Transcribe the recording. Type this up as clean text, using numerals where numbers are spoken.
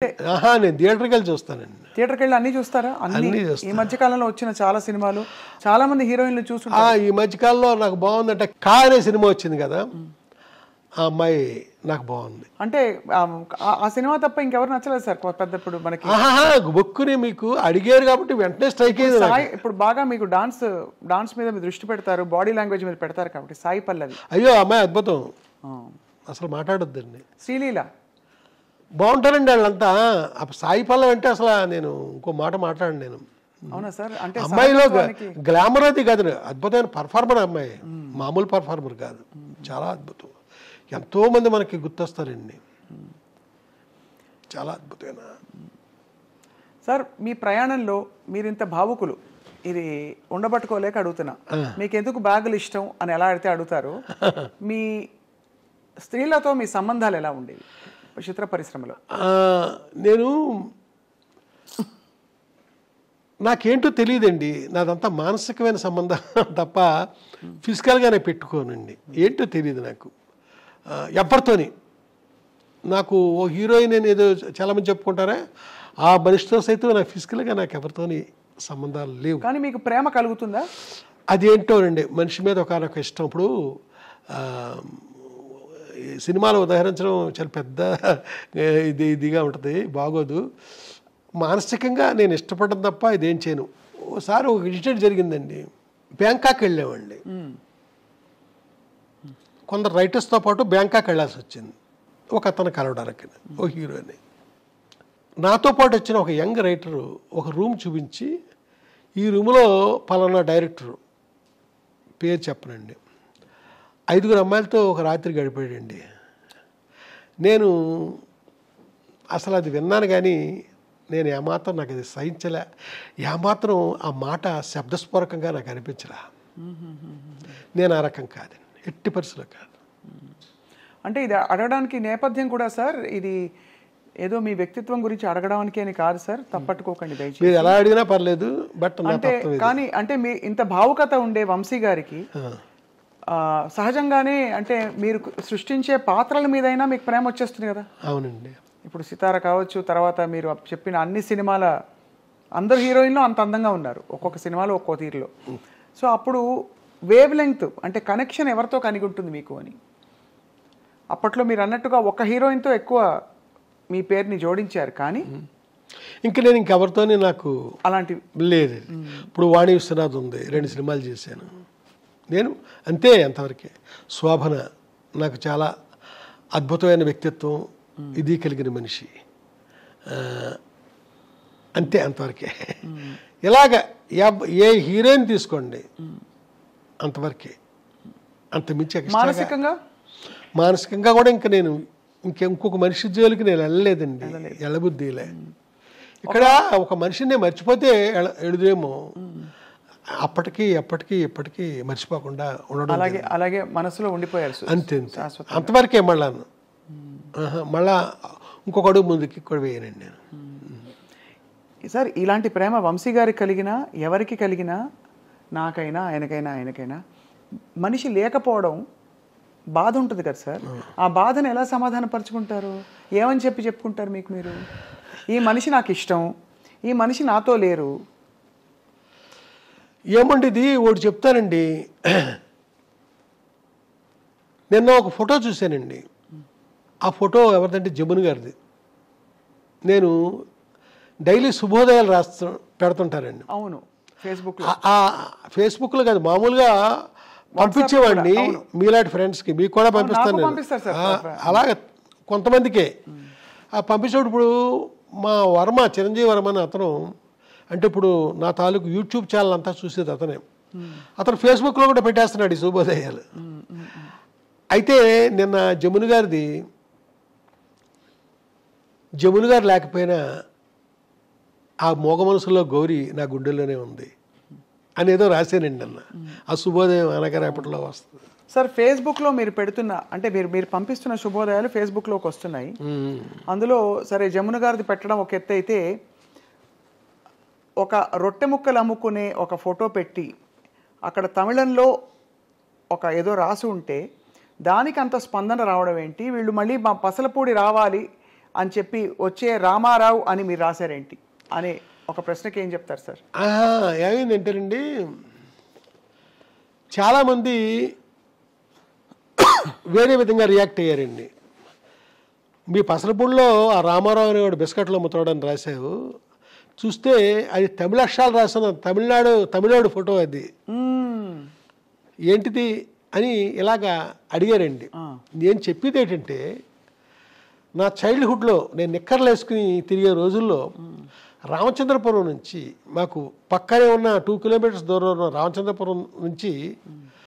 ఆహా, నేను థియేటర్కి వెళ్ళి చూస్తానండి. థియేటర్కి వెళ్ళి అన్నీ చూస్తారా? అన్నీ అన్ని చూస్తాను. ఈ మధ్య కాలంలో వచ్చిన చాలా సినిమాలు, చాలా మంది హీరోయిన్లు చూస్తుంటారు. ఈ మధ్యకాలంలో నాకు బాగుందంటే కా అనే సినిమా వచ్చింది కదా, ఆ అమ్మాయి నాకు బాగుంది. అంటే ఆ సినిమా తప్ప ఇంకెవరు నచ్చలేదు సార్ పెద్ద ఇప్పుడు మనకి. ఆహా, బొక్కుని మీకు అడిగారు కాబట్టి వెంటనే స్ట్రైక్ అయింది నాకు. సాయి ఇప్పుడు బాగా మీకు డాన్స్ మీద మీరు దృష్టి పెడతారు, బాడీ లాంగ్వేజ్ మీద పెడతారు కాబట్టి సాయి పల్లవి. అయ్యో అమ్మాయి అద్భుతం, అసలు మాట్లాడొద్దండి. శ్రీలీల బాగుంటారండి వాళ్ళంతా. సాయి పల్లవి అంటే అసలు నేను ఇంకో మాట మాట్లాడండి నేను. అవునా సార్? అంటే అమ్మాయిలో గ్లామర్ అది కాదు, అద్భుతమైన పర్ఫార్మర్ అమ్మాయి, మామూలు పర్ఫార్మర్ కాదు, చాలా అద్భుతం. ఎంతో మంది మనకి గుర్తొస్తారండి, చాలా అద్భుతమైన. సార్ మీ ప్రయాణంలో మీరు ఇంత భావుకులు, ఇది ఉండబట్టుకోలేక అడుగుతున్నా, మీకు ఎందుకు బ్యాగులు ఇష్టం అని ఎలా అడిగితే అడుగుతారు. మీ స్త్రీలతో మీ సంబంధాలు ఎలా ఉండేవి చిత్ర పరిశ్రమలో? నేను నాకేంటో తెలియదండి, నాదంతా మానసికమైన సంబంధం తప్ప ఫిజికల్గానే పెట్టుకోనండి. ఏంటో తెలియదు నాకు ఎవరితోని. నాకు ఓ హీరోయిన్ అని ఏదో చాలామంది చెప్పుకుంటారా, ఆ మనిషితో సైతం నాకు ఫిజికల్గా నాకు ఎవరితోని సంబంధాలు లేవు. కానీ మీకు ప్రేమ కలుగుతుందా? అదేంటోనండి, మనిషి మీద ఒకనొక ఇష్టం. ఇప్పుడు సినిమాలు ఉదాహరించడం చాలా పెద్ద ఇదిగా ఉంటుంది, బాగోదు. మానసికంగా నేను ఇష్టపడడం తప్ప ఇదేం చేయను. ఓసారి ఒక ఇన్సిడెంట్ జరిగిందండి, బ్యాంకాక్ వెళ్ళామండి. కొందరు రైటర్స్తో పాటు బ్యాంకాక్ వెళ్ళాల్సి వచ్చింది ఒక అతను కలవడానికి, ఓ హీరోని. నాతో పాటు వచ్చిన ఒక యంగ్ రైటరు ఒక రూమ్ చూపించి, ఈ రూమ్లో పలానా డైరెక్టరు పేరు చెప్పనండి, 5 అమ్మాయిలతో ఒక రాత్రి గడిపాడండి. నేను అసలు అది విన్నాను కానీ నేను ఏమాత్రం నాకు అది సహించలే, ఏమాత్రం ఆ మాట శబ్దస్ఫోరకంగా నాకు అనిపించలే. నేను ఆ రకం కాదండి, ఎట్టి పరిస్థితుల్లో కాదు. అంటే ఇది అడగడానికి నేపథ్యం కూడా సార్, ఇది ఏదో మీ వ్యక్తిత్వం గురించి అడగడానికి అని కాదు సార్, తప్పట్టుకోకండి దయచేసి. మీరు ఎలా అడిగినా పర్లేదు, బట్ అంటే కానీ అంటే మీ ఇంత భావుకత ఉండే వంశీ గారికి సహజంగానే అంటే మీరు సృష్టించే పాత్రల మీదైనా మీకు ప్రేమ వచ్చేస్తుంది కదా. అవునండి. ఇప్పుడు సితార కావచ్చు, తర్వాత మీరు చెప్పిన అన్ని సినిమాల అందరు హీరోయిన్లు అంత అందంగా ఉన్నారు, ఒక్కొక్క సినిమాలో ఒక్కో తీరులో. సో అప్పుడు వేవ్ లెంగ్త్ అంటే కనెక్షన్ ఎవరితో కలిగి ఉంటుంది మీకు అని. అప్పట్లో మీరు అన్నట్టుగా ఒక హీరోయిన్తో ఎక్కువ మీ పేరుని జోడించారు, కానీ ఇంకా నేను ఇంకెవరితోనే నాకు అలాంటి లేదు. ఇప్పుడు వాణి విశ్వనాథ్ ఉంది, 2 సినిమాలు చేశాను నేను, అంతే, అంతవరకే. శోభన నాకు చాలా అద్భుతమైన వ్యక్తిత్వం, ఇది కలిగిన మనిషి, అంతే, అంతవరకే. ఇలాగ ఏ హీరోయిన్ తీసుకోండి అంతవరకే, అంత మించి. మానసికంగా కూడా ఇంకా నేను ఇంకొక మనిషి జోలికి నేను వెళ్ళలేదండి, ఎళ్ళబుద్ధిలే. ఇక్కడ ఒక మనిషిని మర్చిపోతే ఎడుదేమో, అప్పటికి ఎప్పటికీ మర్చిపోకుండా ఉండడం, అలాగే మనసులో ఉండిపోయారు అంతే, అంతవరకే. మళ్ళా ఇంకొక అడుగు ముందుకి కూడా వేయనండి నేను. సార్ ఇలాంటి ప్రేమ వంశీ గారికి కలిగినా ఎవరికి కలిగినా, నాకైనా ఆయనకైనా మనిషి లేకపోవడం బాధ ఉంటుంది కదా సార్. ఆ బాధను ఎలా సమాధానపరుచుకుంటారు? ఏమని చెప్పుకుంటారు మీకు మీరు? ఈ మనిషి నాకు ఇష్టం, ఈ మనిషి నాతో లేరు. ఏమండి ఇది ఒకటి చెప్తానండి, నిన్న ఒక ఫోటో చూశానండి. ఆ ఫోటో ఎవరిదంటే జమున గారిది. నేను డైలీ శుభోదయాలు పెడుతుంటారండి. అవును, ఫేస్బుక్లో కాదు, మామూలుగా పంపించేవాడిని మీలాంటి ఫ్రెండ్స్కి, మీకు కూడా పంపిస్తాను. అలాగే కొంతమందికే పంపించేటప్పుడు ఇప్పుడు మా వర్మ, చిరంజీవి వర్మ అని అతను, అంటే ఇప్పుడు నా తాలూకు యూట్యూబ్ ఛానల్ అంతా చూసేది అతనే. అతను ఫేస్బుక్లో కూడా పెట్టేస్తున్నాడు ఈ శుభోదయాలు. అయితే నిన్న జమున గారు లేకపోయినా ఆ మోగ మనసులో గౌరీ నా గుండెల్లోనే ఉంది అనేదో రాశానండి అన్న. ఆ శుభోదయం అనగా రేపటిలో వస్తుంది. సార్ ఫేస్బుక్లో మీరు పెడుతున్న, అంటే మీరు పంపిస్తున్న శుభోదయాలు ఫేస్బుక్లోకి వస్తున్నాయి. అందులో సరే జమున గారిది పెట్టడం ఒక ఎత్తు అయితే, ఒక రొట్టె ముక్కలు అమ్ముకునే ఒక ఫోటో పెట్టి అక్కడ తమిళంలో ఒక ఏదో రాసి ఉంటే దానికి అంత స్పందన రావడం ఏంటి? వీళ్ళు మళ్ళీ మా పసలపూడి రావాలి అని చెప్పి వచ్చే రామారావు అని మీరు రాశారేంటి అనే ఒక ప్రశ్నకి ఏం చెప్తారు సార్? ఏమైందంటేనండి, చాలామంది వేరే విధంగా రియాక్ట్ అయ్యారండి. మీ పసలపూడిలో ఆ రామారావు అనేవాడు బిస్కెట్లు అమ్ముతాడని రాశావు, చూస్తే అది తమిళ అక్షరాలు రాసిన తమిళనాడు ఫోటో, అది ఏంటిది అని ఇలాగా అడిగారండి. నేను చెప్పేది ఏంటంటే, నా చైల్డ్హుడ్లో నేను నిక్కర్లు వేసుకుని తిరిగే రోజుల్లో రామచంద్రపురం నుంచి, మాకు పక్కనే ఉన్న 2 కిలోమీటర్స్ దూరంలో రామచంద్రపురం నుంచి